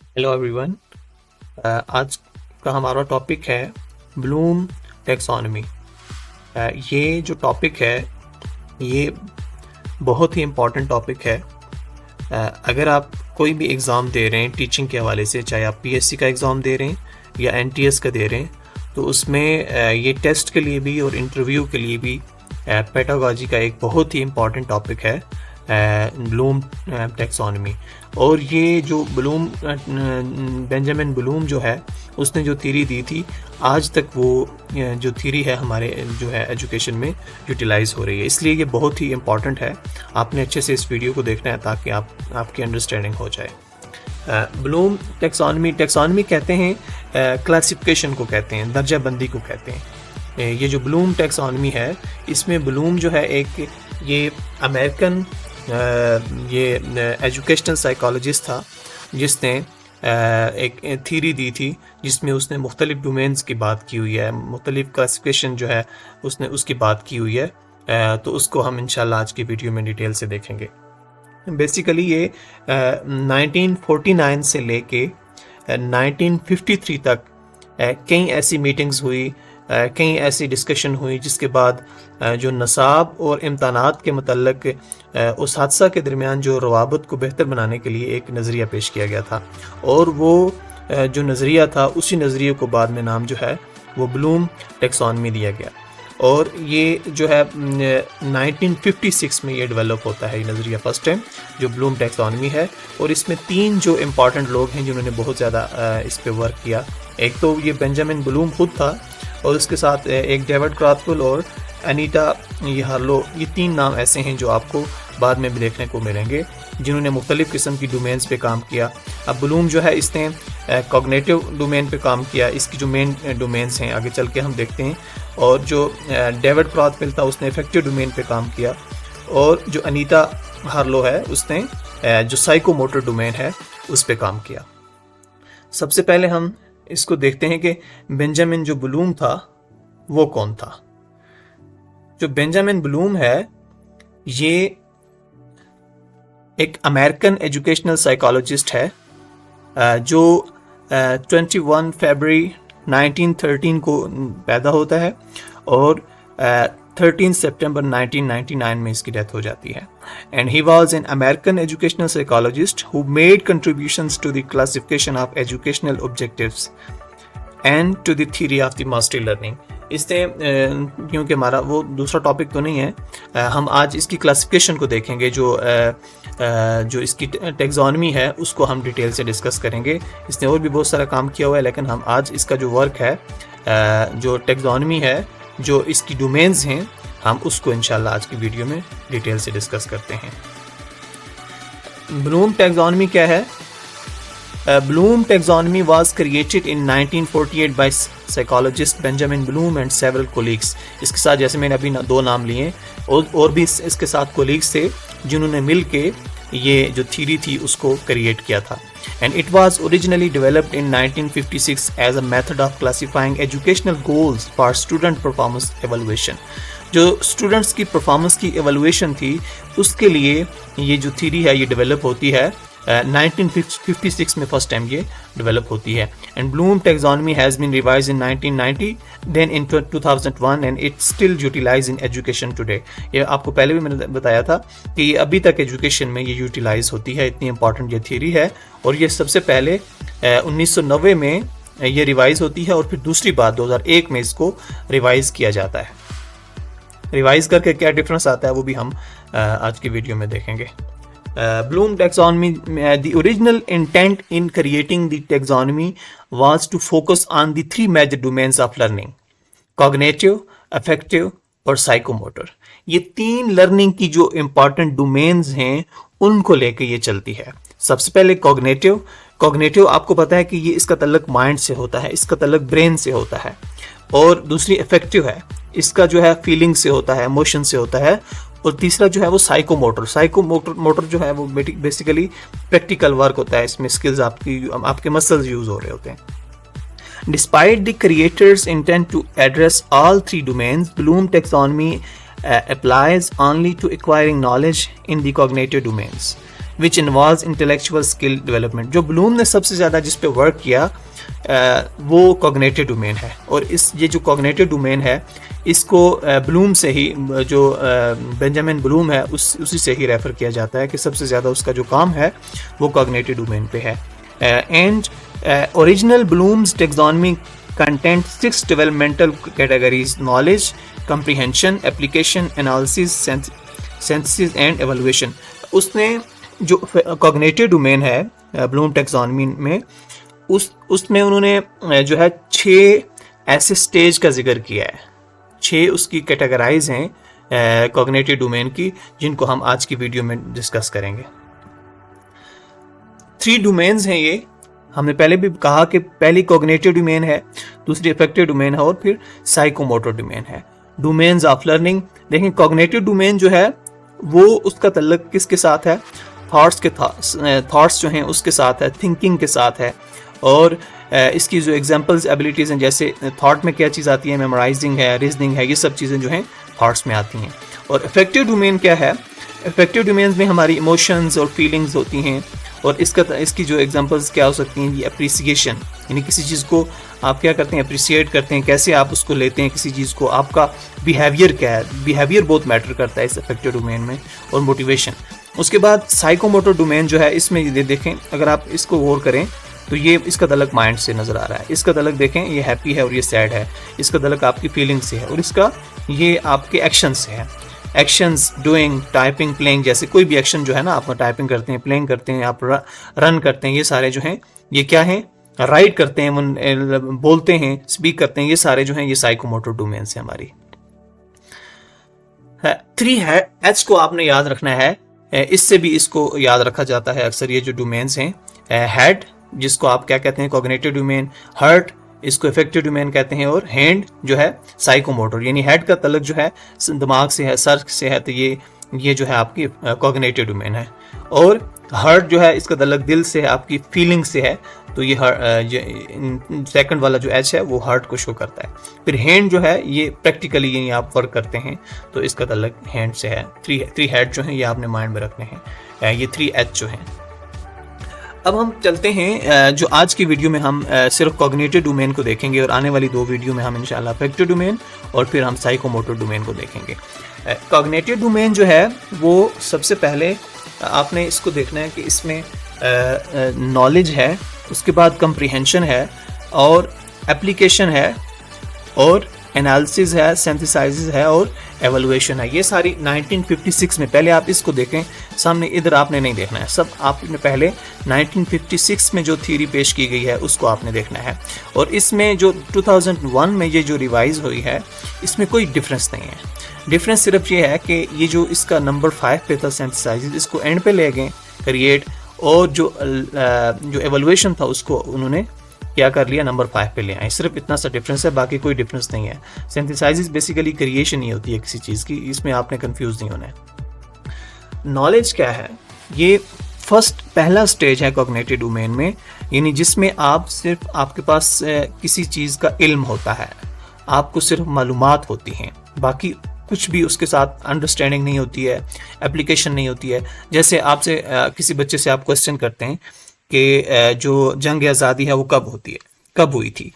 Hello everyone. आज का हमारा टॉपिक है ब्लूम टैक्सोनॉमी। ये जो टॉपिक है ये बहुत ही इम्पॉर्टेंट टॉपिक है। अगर आप कोई भी एग्ज़ाम दे रहे हैं टीचिंग के हवाले से, चाहे आप पीएससी का एग्ज़ाम दे रहे हैं या एनटीएस का दे रहे हैं, तो उसमें ये टेस्ट के लिए भी और इंटरव्यू के लिए भी पेडागोजी का एक बहुत ही इम्पॉर्टेंट टॉपिक है ब्लूम टैक्सोनॉमी। और ये जो बेंजामिन ब्लूम जो है उसने जो थ्योरी दी थी, आज तक वो जो थ्योरी है हमारे जो है एजुकेशन में यूटिलाइज हो रही है। इसलिए ये बहुत ही इम्पॉर्टेंट है, आपने अच्छे से इस वीडियो को देखना है ताकि आपकी अंडरस्टैंडिंग हो जाए। ब्लूम टैक्सोनॉमी कहते हैं, क्लासिफिकेशन को कहते हैं, दर्जा बंदी को कहते हैं। ये जो ब्लूम टैक्सोनॉमी है, इसमें ब्लूम जो है एक ये अमेरिकन ये एजुकेशनल साइकोलॉजिस्ट था जिसने एक थ्योरी दी थी जिसमें उसने मुख्तलिफ डोमेन्स की बात की हुई है, मुख्तलिफ क्लासिफिकेशन जो है उसने उसकी बात की हुई है। तो उसको हम इंशाल्लाह आज की वीडियो में डिटेल से देखेंगे। बेसिकली ये 1949 से लेके 1953 तक कई ऐसी मीटिंग्स हुई, कई ऐसी डिस्कशन हुई जिसके बाद जो नसाब और इम्तहानात के मतलब उस हादसा के दरमियान जो रवाबत को बेहतर बनाने के लिए एक नज़रिया पेश किया गया था। और वो जो नज़रिया था उसी नज़रिए को बाद में नाम जो है वो ब्लूम टैक्सोनॉमी दिया गया। और ये जो है 1956 में ये डेवलप होता है, ये नज़रिया फर्स्ट टाइम जो ब्लूम टैक्सोनॉमी है। और इसमें तीन जो इम्पॉर्टेंट लोग हैं जिन्होंने बहुत ज़्यादा इस पे वर्क किया। एक तो ये बेंजामिन ब्लूम खुद था, और उसके साथ एक डेविड क्रॉथवेल और अनीटा हार्लो, ये तीन नाम ऐसे हैं जो आपको बाद में भी देखने को मिलेंगे जिन्होंने मुख्तलिफ़ किस्म की डोमेन्स पे काम किया। अब ब्लूम जो है इसने कॉग्निटिव डोमेन पे काम किया, इसकी जो मेन डोमेन्स हैं आगे चल के हम देखते हैं। और जो डेविड क्रॉथवेल था उसने इफेक्टिव डोमेन पे काम किया, और जो अनीता हार्लो है उसने जो साइकोमोटर डोमेन है उस पे काम किया। सबसे पहले हम इसको देखते हैं कि बेंजामिन जो ब्लूम था वो कौन था। जो बेंजामिन ब्लूम है ये एक अमेरिकन एजुकेशनल साइकोलॉजिस्ट है जो 21 फरवरी 1913 को पैदा होता है और 13 सितंबर 1999 में इसकी डेथ हो जाती है। And he was an American educational psychologist who made contributions to the classification of educational objectives and to the theory of the mastery learning. इसने क्योंकि हमारा वो दूसरा टॉपिक तो नहीं है, हम आज इसकी क्लासिफिकेशन को देखेंगे। जो इसकी टैक्सोनॉमी है उसको हम डिटेल से डिस्कस करेंगे। इसने और भी बहुत सारा काम किया हुआ है, लेकिन हम आज इसका जो वर्क है, जो टैक्सोनॉमी है, जो इसकी डोमेन्स हैं, हम उसको इंशाल्लाह आज की वीडियो में डिटेल से डिस्कस करते हैं। ब्लूम टैक्सोनॉमी क्या है? Bloom taxonomy was created in 1948 by psychologist Benjamin Bloom and several colleagues। इसके साथ जैसे मैंने अभी दो नाम लिए और भी इसके साथ कोलीग्स थे जिन्होंने मिल के ये जो थ्योरी थी उसको क्रिएट किया था। And it was originally developed in 1956 as a method of classifying educational goals for student performance evaluation। जो स्टूडेंट्स की परफॉर्मेंस की एवल्यूएशन थी उसके लिए ये जो थ्योरी है ये डेवलप होती है। 1956 में फर्स्ट टाइम ये डेवलप होती है। And Bloom taxonomy has been revised in 1990, then in 2001 and it still utilize in education today. ये आपको पहले भी मैंने बताया था कि ये अभी तक एजुकेशन में ये यूटिलाइज होती है, इतनी इंपॉर्टेंट ये थ्योरी है। और ये सबसे पहले 1990 में ये रिवाइज होती है और फिर दूसरी बार 2001 में इसको रिवाइज किया जाता है। रिवाइज करके क्या डिफरेंस आता है वो भी हम आज की वीडियो में देखेंगे। Bloom taxonomy, the original intent in creating the taxonomy was to focus on the three major domains of learning: cognitive, affective और psychomotor। ये तीन लर्निंग की जो इम्पॉर्टेंट डोमेन्स हैं उनको लेके ये चलती है। सबसे पहले कॉग्निटिव आपको पता है कि ये इसका ताल्लुक माइंड से होता है, इसका ताल्लुक ब्रेन से होता है। और दूसरी अफेक्टिव है, इसका जो है फीलिंग से होता है, इमोशन से होता है। और तीसरा जो है वो साइकोमोटर जो है वो बेसिकली प्रैक्टिकल वर्क होता है, इसमें स्किल्स आपके मसल्स यूज हो रहे होते हैं। Despite the creator's intent to address all three domains, Bloom taxonomy applies only to acquiring knowledge in the cognitive domains। Which involves intellectual skill development. जो Bloom ने सबसे ज़्यादा जिस पे वर्क किया वो कॉग्निटिव डोमेन है, और ये जो कॉग्निटिव डोमेन है इसको ब्लूम से ही, जो बेंजामिन ब्लूम है उसी से ही रेफ़र किया जाता है कि सबसे ज़्यादा उसका जो काम है वो कॉग्निटिव डोमेन पे है। And original Bloom's taxonomy content 6 developmental categories: knowledge, comprehension, application, analysis, synthesis and evaluation. उसने जो कॉग्निटिव डोमेन है ब्लूम टेक्सोनॉमी में, उसमें उन्होंने जो है 6 ऐसे स्टेज का जिक्र किया है। 6 उसकी कैटेगराइज हैं कॉग्निटिव डोमेन की, जिनको हम आज की वीडियो में डिस्कस करेंगे। 3 डोमेन्स हैं ये। हमने पहले भी कहा कि पहली कॉग्निटिव डोमेन है, दूसरी अफेक्टिव डोमेन है, और फिर साइकोमोटर डोमेन है। डोमेन्स ऑफ लर्निंग देखें, कॉग्निटिव डोमेन जो है वो उसका तल्लुक किसके साथ है? थॉट्स जो हैं उसके साथ है, थिंकिंग के साथ है। और इसकी जो एग्जांपल्स एबिलिटीज़ हैं, जैसे थॉट में क्या चीज़ आती है, मेमोराइजिंग है, रीजनिंग है, ये सब चीज़ें जो हैं थॉट्स में आती हैं। और इफेक्टिव डोमेन क्या है? इफेक्टिव डोमेन्स में हमारी इमोशंस और फीलिंग्स होती हैं, और इसकी जो एग्जांपल्स क्या हो सकती हैं? ये अप्रिसिएशन, यानी किसी चीज़ को आप क्या करते हैं? अप्रिसिएट करते हैं, कैसे आप उसको लेते हैं किसी चीज़ को, आपका बिहेवियर क्या है? बिहेवियर बहुत मैटर करता है इस इफेक्टिव डोमेन में, और मोटिवेशन। उसके बाद साइकोमोटर डोमेन जो है, इसमें ये देखें, अगर आप इसको गौर करें तो ये इसका तल्लुक माइंड से नज़र आ रहा है। इसका तल्लुक देखें, ये हैप्पी है और ये सैड है। इसका तल्लुक आपकी फीलिंग से है, और इसका ये आपके एक्शन से है। एक्शंस, डूइंग, टाइपिंग, प्लेइंग, जैसे कोई भी एक्शन जो है ना, आप टाइपिंग करते हैं, प्लेइंग करते हैं, आप रन करते हैं, ये सारे जो हैं ये क्या हैं? राइट करते हैं, बोलते हैं, स्पीक करते हैं, ये सारे जो हैं ये साइकोमोटर डोमेन से हमारी। 3 है, एच को आपने याद रखना है। इससे भी इसको याद रखा जाता है अक्सर, ये जो डोमेन्स हैं। हेड, जिसको आप क्या कहते हैं? Cognitive domain. हार्ट, इसको इफेक्टिव डोमेन कहते हैं। और हैंड जो है साइकोमोटर, यानी हेड का तल्लुक जो है दिमाग से है, सर से है, तो ये जो है आपकी कॉग्निटिव डोमेन है। और हार्ट जो है इसका तल्लुक दिल से है, आपकी फीलिंग से है, तो ये सेकंड वाला जो एच है वो हार्ट को शो करता है। फिर हैंड जो है ये प्रैक्टिकली यानी आप वर्क करते हैं, तो इसका तल्लुक हैंड से है। 3 हेड जो हैं ये आपने माइंड में रखने हैं, ये 3 एच जो हैं। अब हम चलते हैं, जो आज की वीडियो में हम सिर्फ कॉग्निटिव डोमेन को देखेंगे, और आने वाली 2 वीडियो में हम इंशाल्लाह अफेक्टिव डोमेन और फिर हम साइकोमोटर डोमेन को देखेंगे। कॉग्निटिव डोमेन जो है वो सबसे पहले आपने इसको देखना है कि इसमें नॉलेज है, उसके बाद कंप्रीहेंशन है, और एप्लीकेशन है, और एनालिसिस है, सिंथेसाइसिस है, और एवल्यूएशन है। ये सारी 1956 में, पहले आप इसको देखें, सामने इधर आपने नहीं देखना है, सब आपने पहले 1956 में जो थ्योरी पेश की गई है उसको आपने देखना है। और इसमें जो 2001 में ये जो रिवाइज हुई है, इसमें कोई डिफरेंस नहीं है। डिफरेंस सिर्फ ये है कि ये जो इसका नंबर 5 पे था सिंथेसाइसिस, इसको एंड पे ले गए, क्रिएट, और जो एवल्यूएशन था उसको उन्होंने क्या कर लिया, नंबर 5 पे ले आए। सिर्फ इतना सा डिफरेंस है, बाकी कोई डिफरेंस नहीं है। सिंथेसाइसिस बेसिकली क्रिएशन ही होती है किसी चीज़ की, इसमें आपने कंफ्यूज नहीं होना है। नॉलेज क्या है? ये पहला स्टेज है कॉग्निटिव डोमेन में, यानी जिसमें आप सिर्फ आपके पास किसी चीज़ का इल्म होता है, आपको सिर्फ मालूमात होती हैं, बाकी कुछ भी उसके साथ अंडरस्टैंडिंग नहीं होती है, एप्लीकेशन नहीं होती है। जैसे आपसे किसी बच्चे से आप क्वेश्चन करते हैं कि जो जंग आज़ादी है वो कब होती है, कब हुई थी,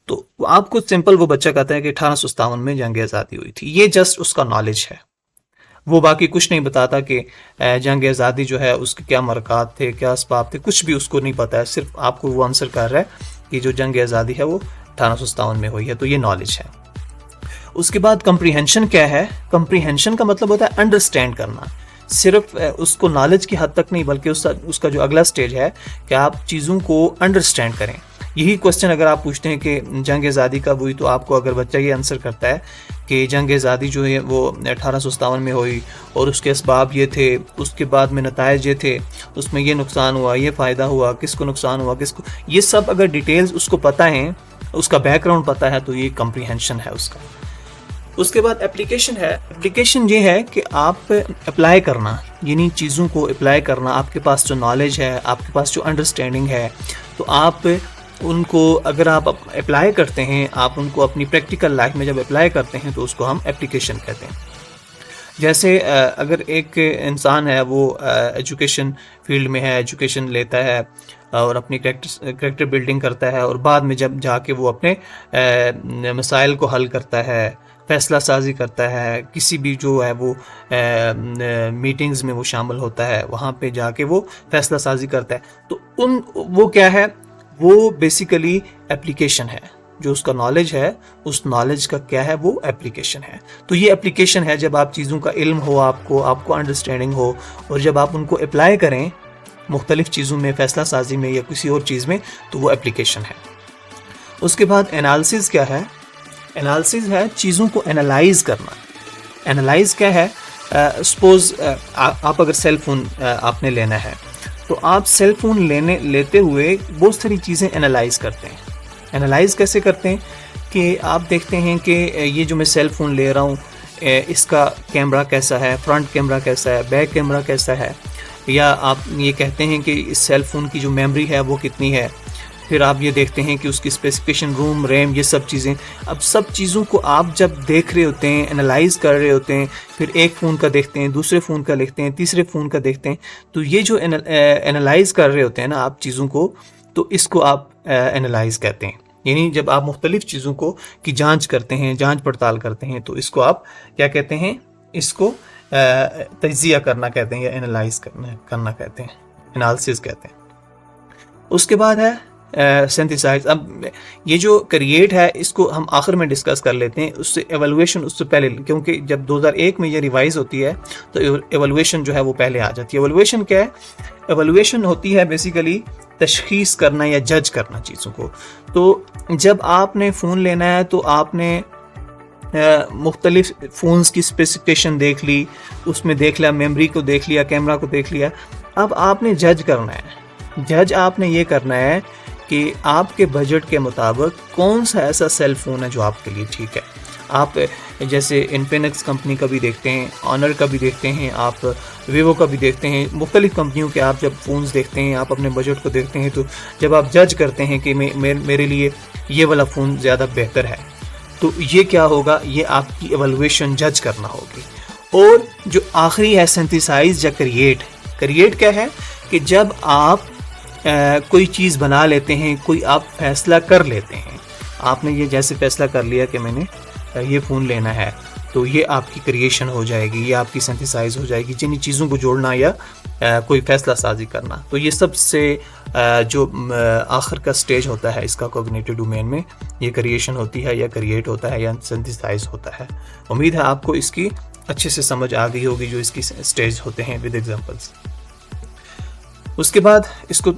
तो आपको सिंपल वो बच्चा कहता है कि 1857 में जंग आज़ादी हुई थी। ये जस्ट उसका नॉलेज है, वो बाकी कुछ नहीं बताता कि जंग आज़ादी जो है उसके क्या मरकात थे, क्या असबाब थे, कुछ भी उसको नहीं पता है। सिर्फ आपको वो आंसर कर रहा है कि जो जंग आज़ादी है वो 1857 में हुई है, तो ये नॉलेज है। उसके बाद कंप्रीहेंशन क्या है? कंप्रीहेंशन का मतलब होता है अंडरस्टैंड करना। सिर्फ उसको नॉलेज की हद तक नहीं, बल्कि उसका जो अगला स्टेज है कि आप चीज़ों को अंडरस्टैंड करें। यही क्वेश्चन अगर आप पूछते हैं कि जंग आज़ादी कब हुई, तो आपको अगर बच्चा ये आंसर करता है कि जंग आज़ादी जो है वो 1857 में हुई और उसके असबाब ये थे, उसके बाद में नताइज ये थे, उसमें ये नुकसान हुआ, ये फ़ायदा हुआ, किसको नुकसान हुआ, किसको, ये सब अगर डिटेल्स उसको पता है, उसका बैकग्राउंड पता है, तो ये कंप्रीहेंशन है उसका। उसके बाद एप्लीकेशन है। एप्लीकेशन ये है कि आप अप्लाई करना, यानी चीज़ों को अप्लाई करना। आपके पास जो नॉलेज है, आपके पास जो अंडरस्टैंडिंग है, तो आप उनको अगर आप अप्लाई करते हैं, आप उनको अपनी प्रैक्टिकल लाइफ में जब अप्लाई करते हैं, तो उसको हम एप्लीकेशन कहते हैं। जैसे अगर एक इंसान है वो एजुकेशन फील्ड में है, एजुकेशन लेता है और अपनी करेक्टर बिल्डिंग करता है, और बाद में जब जाके वो अपने मसाइल को हल करता है, फैसला साजी करता है, किसी भी जो है वो मीटिंग्स में वो शामिल होता है, वहाँ पे जाके वो फैसला साजी करता है, तो वो क्या है, वो बेसिकली एप्लीकेशन है। जो उसका नॉलेज है, उस नॉलेज का क्या है, वो एप्लीकेशन है। तो ये एप्लीकेशन है, जब आप चीज़ों का इल्म हो, आपको अंडरस्टैंडिंग हो, और जब आप उनको अप्लाई करें मुख्तलिफ चीज़ों में, फैसला साजी में या किसी और चीज़ में, तो वो एप्लीकेशन है। उसके बाद एनालिसिस क्या है? एनालिसिस है चीज़ों को एनालाइज करना। एनालाइज क्या है? सपोज आप अगर सेल फोन आपने लेना है, तो आप सेल फोन लेते हुए बहुत सारी चीज़ें एनालाइज करते हैं। एनालाइज कैसे करते हैं कि आप देखते हैं कि ये जो मैं सेल फ़ोन ले रहा हूँ, इसका कैमरा कैसा है, फ्रंट कैमरा कैसा है, बैक कैमरा कैसा है, या आप ये कहते हैं कि इस सेल फ़ोन की जो मेमोरी है वो कितनी है, फिर आप ये देखते हैं कि उसकी स्पेसिफिकेशन, रोम, रैम, ये सब चीज़ें। अब सब चीज़ों को आप जब देख रहे होते हैं, एनालाइज कर रहे होते हैं, फिर एक फ़ोन का देखते हैं, दूसरे फ़ोन का देखते हैं, तीसरे फ़ोन का देखते हैं, तो ये जो एनालाइज कर रहे होते हैं ना आप चीज़ों को, तो इसको आप एनालाइज कहते हैं। यानी जब आप मुख्तलिफ चीज़ों को की जांच करते हैं, जांच पड़ताल करते हैं, तो इसको आप क्या कहते हैं? इसको तज्जिया करना कहते हैं, या एनालाइज करना कहते हैं, एनालिसिस कहते हैं। उसके बाद है सिंथेसाइज। अब ये जो क्रिएट है, इसको हम आखिर में डिस्कस कर लेते हैं, उससे एवल्यूएशन उससे पहले, क्योंकि जब 2001 में ये रिवाइज होती है तो एवल्यूएशन जो है वो पहले आ जाती है। एवल्यूएशन क्या है? एवल्यूएशन होती है बेसिकली तशखीस करना या जज करना चीज़ों को। तो जब आपने फ़ोन लेना है, तो आपने मुख्तलिफ फ़ोन्स की स्पेसिफिकेशन देख ली, उसमें देख लिया, मेमोरी को देख लिया, कैमरा को देख लिया। अब आपने जज करना है। जज आपने ये करना है कि आपके बजट के मुताबिक कौन सा ऐसा सेल फ़ोन है जो आपके लिए ठीक है। आप जैसे इन्फिनिक्स कंपनी का भी देखते हैं, ऑनर का भी देखते हैं, आप वीवो का भी देखते हैं, मुख्तलिफ कंपनियों के आप जब फ़ोन्स देखते हैं, आप अपने बजट को देखते हैं, तो जब आप जज करते हैं कि मेरे लिए ये वाला फ़ोन ज़्यादा बेहतर है, तो ये क्या होगा? ये आपकी एवल्यूएशन जज करना होगी। और जो आखिरी है सिंथेसाइज या क्रिएट। क्रिएट क्या है? कि जब आप कोई चीज़ बना लेते हैं, कोई आप फैसला कर लेते हैं, आपने ये जैसे फैसला कर लिया कि मैंने ये फ़ोन लेना है, तो ये आपकी क्रिएशन हो जाएगी, ये आपकी सिंथेसाइज हो जाएगी, जिन चीज़ों को जोड़ना या कोई फैसला साजी करना। तो ये सबसे जो आखिर का स्टेज होता है इसका कॉग्निटिव डोमेन में, ये क्रिएशन होती है, या क्रिएट होता है, या सिंथेसाइज होता है। उम्मीद है आपको इसकी अच्छे से समझ आ गई होगी, जो इसकी स्टेज होते हैं विद एग्जांपल्स। उसके बाद इसको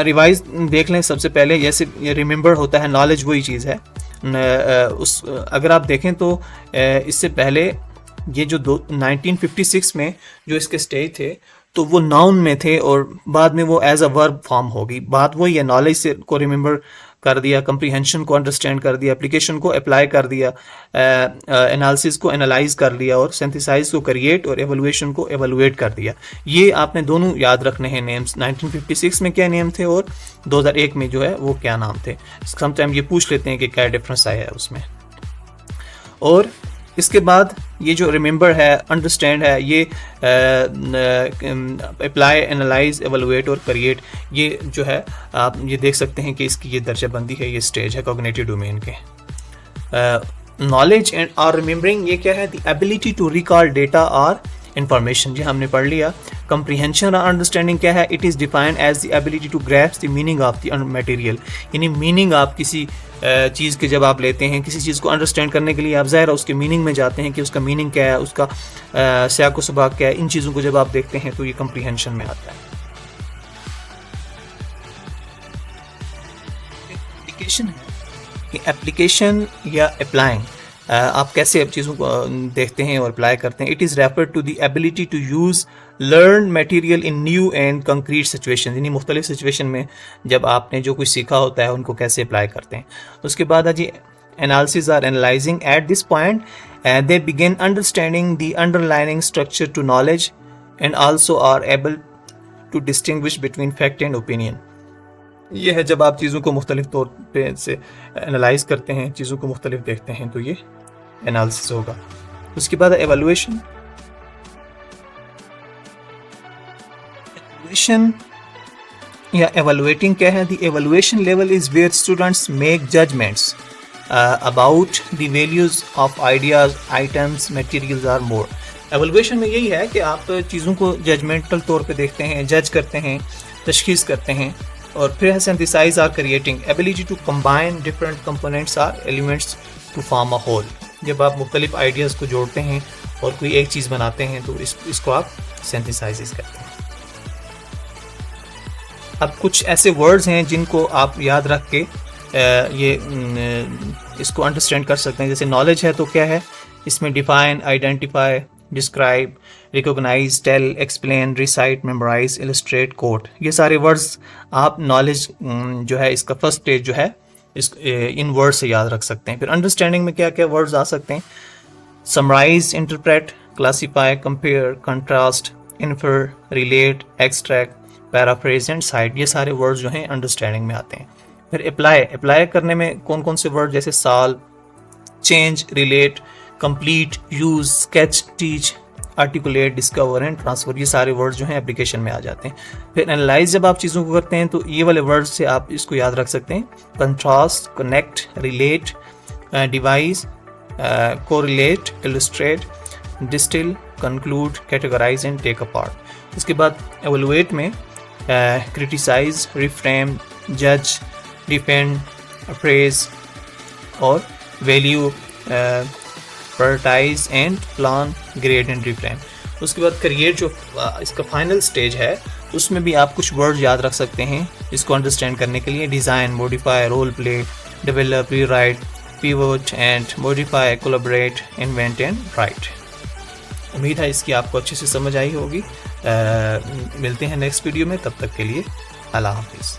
रिवाइज देख लें। सबसे पहले जैसे रिमेंबर होता है, नॉलेज वही चीज़ है। अगर आप देखें तो इससे पहले ये जो 1956 में जो इसके स्टेज थे, तो वो नाउन में थे, और बाद में वो एज अ वर्ब फॉर्म होगी। बात वही है, नॉलेज से को रिमेंबर कर दिया, कंप्रीहेंशन को अंडरस्टैंड कर दिया, एप्लीकेशन को अप्लाई कर दिया, एनालिसिस को एनालाइज कर लिया, और सिंथेसाइज को क्रिएट और एवल्यूएशन को एवल्यूएट कर दिया। ये आपने दोनों याद रखने हैं नेम्स। 1956 में क्या नेम थे और 2001 में जो है वो क्या नाम थे। समटाइम ये पूछ लेते हैं कि क्या डिफरेंस आया है उसमें। और इसके बाद ये जो रिमेंबर है, अंडरस्टैंड है, ये अप्लाई, एनालाइज, एवल्यूएट और क्रिएट, ये जो है आप ये देख सकते हैं कि इसकी ये दर्जाबंदी है, ये स्टेज है कॉग्निटिव डोमेन के। नॉलेज एंड और रिमेंबरिंग, ये क्या है? The ability to recall data और इंफॉर्मेशन, जी हमने पढ़ लिया। कंप्रीहेंशन और अंडरस्टैंडिंग क्या है? It is defined as the ability to grasp the meaning of the material, यानी मीनिंग आप किसी चीज़ के जब आप लेते हैं, किसी चीज़ को अंडरस्टैंड करने के लिए आप ज़ाहिर उसके मीनिंग में जाते हैं कि उसका मीनिंग क्या है, उसका सियाक व सबाक क्या है। इन चीज़ों को जब आप देखते हैं तो ये कंप्रीहेंशन में आता है। एप्लीकेशन है कि एप्लीकेशन या अप्लाइंग, आप कैसे अब चीज़ों को देखते हैं और अप्लाई करते हैं। It is refer to the ability to use learn material in new and concrete situation, यानी मुख्तलिफ सिचुएशन में जब आपने जो कुछ सीखा होता है उनको कैसे अप्लाई करते हैं। उसके बाद है जी analysis or analysing at this point they begin understanding the underlining structure to knowledge and also are able to distinguish between fact and opinion. ये है जब आप चीज़ों को मुख्तलिफ तौर पे से एनालाइज करते हैं, चीज़ों को मुख्तलिफ देखते हैं, तो ये एनालिसिस होगा। उसके बाद एवल्यूएशन। evaluation या evaluating क्या है? The evaluation level is where students make judgments about the values of ideas, items, materials or more. Evaluation में यही है कि आप चीज़ों को जजमेंटल तौर पे देखते हैं, जज करते हैं, तशखीस करते हैं, और फिर synthesize or creating ability to combine different components or elements to form a whole. जब आप मुख्तलिफ आइडियाज़ को जोड़ते हैं और कोई एक चीज़ बनाते हैं तो इसको आप synthesize करते हैं. अब कुछ ऐसे वर्ड्स हैं जिनको आप याद रख के इसको अंडरस्टैंड कर सकते हैं. जैसे नॉलेज है तो क्या है, इसमें define, identify, describe, recognise, tell, explain, recite, memorise, illustrate, quote, ये सारे वर्ड्स आप नॉलेज जो है इसका फर्स्ट स्टेज जो है इन वर्ड से याद रख सकते हैं. फिर अंडरस्टैंडिंग में क्या क्या वर्ड्स आ सकते हैं? Summarise, interpret, classify, compare, contrast, infer, relate, extract, paraphrase and cite, ये सारे वर्ड्स जो हैं अंडरस्टैंडिंग में आते हैं. फिर अप्लाई करने में कौन कौन से वर्ड, जैसे solve, change, relate, complete, use, sketch, teach, articulate, discover and transfer, ये सारे वर्ड्स जो हैं एप्लीकेशन में आ जाते हैं. फिर एनालाइज जब आप चीज़ों को करते हैं तो ये वाले वर्ड्स से आप इसको याद रख सकते हैं: contrast, connect, relate, devise, correlate, illustrate, distil, conclude, categorise and take apart. इसके बाद एवलुएट में क्रिटिसाइज, रिफ्रेम, जज, डिफेंड, अप्रेज और value, prioritise and plan, grade and reframe. उसके बाद क्रिएट जो इसका फाइनल स्टेज है उसमें भी आप कुछ वर्ड याद रख सकते हैं इसको अंडरस्टैंड करने के लिए: design, modify, role play, develop, rewrite, pivot and modify, collaborate, invent and write. उम्मीद है इसकी आपको अच्छे से समझ आई होगी. मिलते हैं नेक्स्ट वीडियो में, तब तक के लिए अल्लाह हाफिज़.